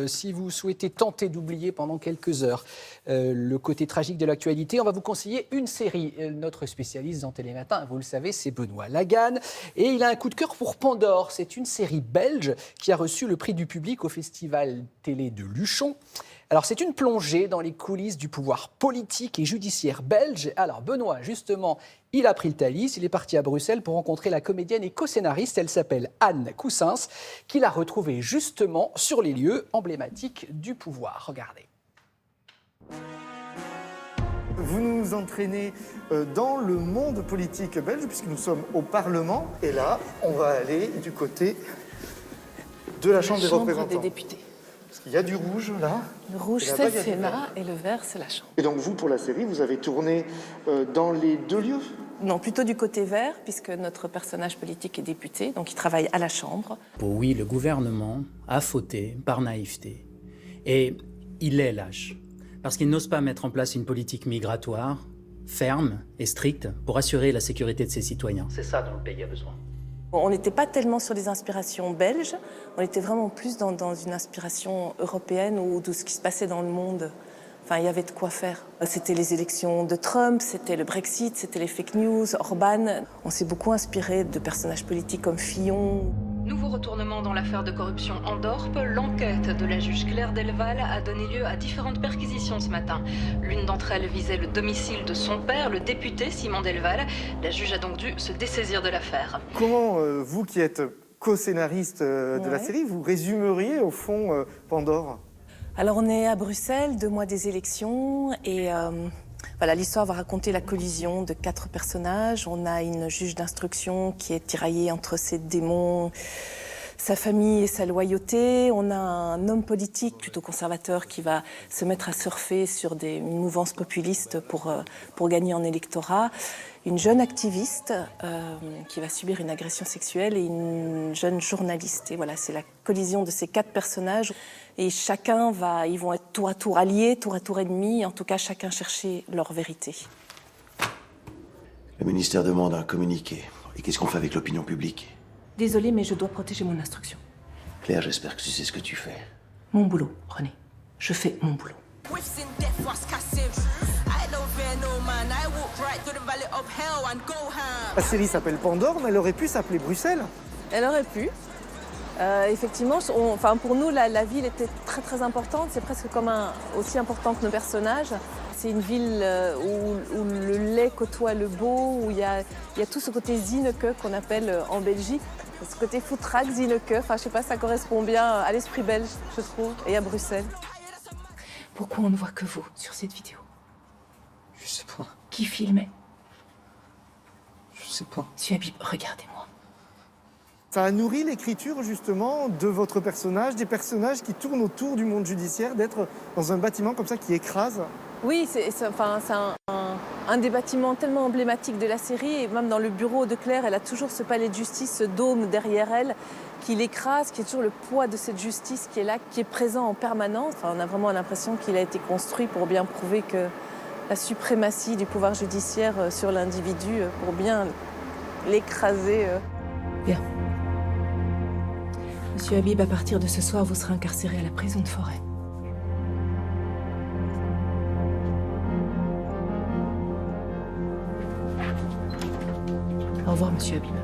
Si vous souhaitez tenter d'oublier pendant quelques heures le côté tragique de l'actualité, on va vous conseiller une série. Notre spécialiste dans Télématin, vous le savez, c'est Benoît Laganne. Et il a un coup de cœur pour Pandore. C'est une série belge qui a reçu le prix du public au Festival télé de Luchon. Alors, c'est une plongée dans les coulisses du pouvoir politique et judiciaire belge. Alors, Benoît, justement, il a pris le Thalys, il est parti à Bruxelles pour rencontrer la comédienne et co-scénariste. Elle s'appelle Anne Coussins, qu'il a retrouvée justement sur les lieux emblématiques du pouvoir. Regardez. Vous nous entraînez dans le monde politique belge, puisque nous sommes au Parlement. Et là, on va aller du côté de la Chambre des représentants. Des députés. Parce qu'il y a du rouge, là. Le rouge, c'est le Sénat, et le vert, c'est la Chambre. Et donc, vous, pour la série, vous avez tourné dans les deux lieux? Non, plutôt du côté vert, puisque notre personnage politique est député, donc il travaille à la Chambre. Oui, le gouvernement a fauté par naïveté. Et il est lâche, parce qu'il n'ose pas mettre en place une politique migratoire ferme et stricte pour assurer la sécurité de ses citoyens. C'est ça dont le pays a besoin. On n'était pas tellement sur des inspirations belges, on était vraiment plus dans une inspiration européenne ou de ce qui se passait dans le monde. Enfin, il y avait de quoi faire. C'était les élections de Trump, c'était le Brexit, c'était les fake news, Orban. On s'est beaucoup inspiré de personnages politiques comme Fillon. Nouveau retournement dans l'affaire de corruption en Dorp. L'enquête de la juge Claire Delval a donné lieu à différentes perquisitions ce matin. L'une d'entre elles visait le domicile de son père, le député Simon Delval. La juge a donc dû se dessaisir de l'affaire. Comment, vous qui êtes co-scénariste de la série, vous résumeriez au fond Pandore? Alors on est à Bruxelles, 2 mois des élections, et voilà, l'histoire va raconter la collision de 4 personnages. On a une juge d'instruction qui est tiraillée entre ses démons, sa famille et sa loyauté. On a un homme politique plutôt conservateur qui va se mettre à surfer sur une mouvance populiste pour gagner en électorat. Une jeune activiste qui va subir une agression sexuelle et une jeune journaliste. Et voilà, c'est la collision de ces 4 personnages. Et ils vont être tour à tour alliés, tour à tour ennemis. En tout cas, chacun chercher leur vérité. Le ministère demande un communiqué. Et qu'est-ce qu'on fait avec l'opinion publique? Désolée, mais je dois protéger mon instruction. Claire, j'espère que tu sais ce que tu fais. Mon boulot, René. Je fais mon boulot. La série s'appelle Pandore, mais elle aurait pu s'appeler Bruxelles. Elle aurait pu. Effectivement, pour nous, la ville était très très importante. C'est presque comme aussi important que nos personnages. C'est une ville où le laid côtoie le beau, où il y a tout ce côté Zineke qu'on appelle en Belgique. Ce côté foutraque, Zineke, enfin je sais pas, ça correspond bien à l'esprit belge, je trouve, et à Bruxelles. Pourquoi on ne voit que vous sur cette vidéo? Je sais pas. Qui filmait? Je sais pas. Monsieur Habib, regardez-moi. Ça a nourri l'écriture, justement, de votre personnage, des personnages qui tournent autour du monde judiciaire, d'être dans un bâtiment comme ça qui écrase. Oui, c'est un des bâtiments tellement emblématiques de la série. Et même dans le bureau de Claire, elle a toujours ce palais de justice, ce dôme derrière elle, qui l'écrase, qui est toujours le poids de cette justice qui est là, qui est présent en permanence. Enfin, on a vraiment l'impression qu'il a été construit pour bien prouver que la suprématie du pouvoir judiciaire sur l'individu, pour bien l'écraser. Bien. Monsieur Habib, à partir de ce soir, vous serez incarcéré à la prison de Forêt. Au revoir, monsieur Habib.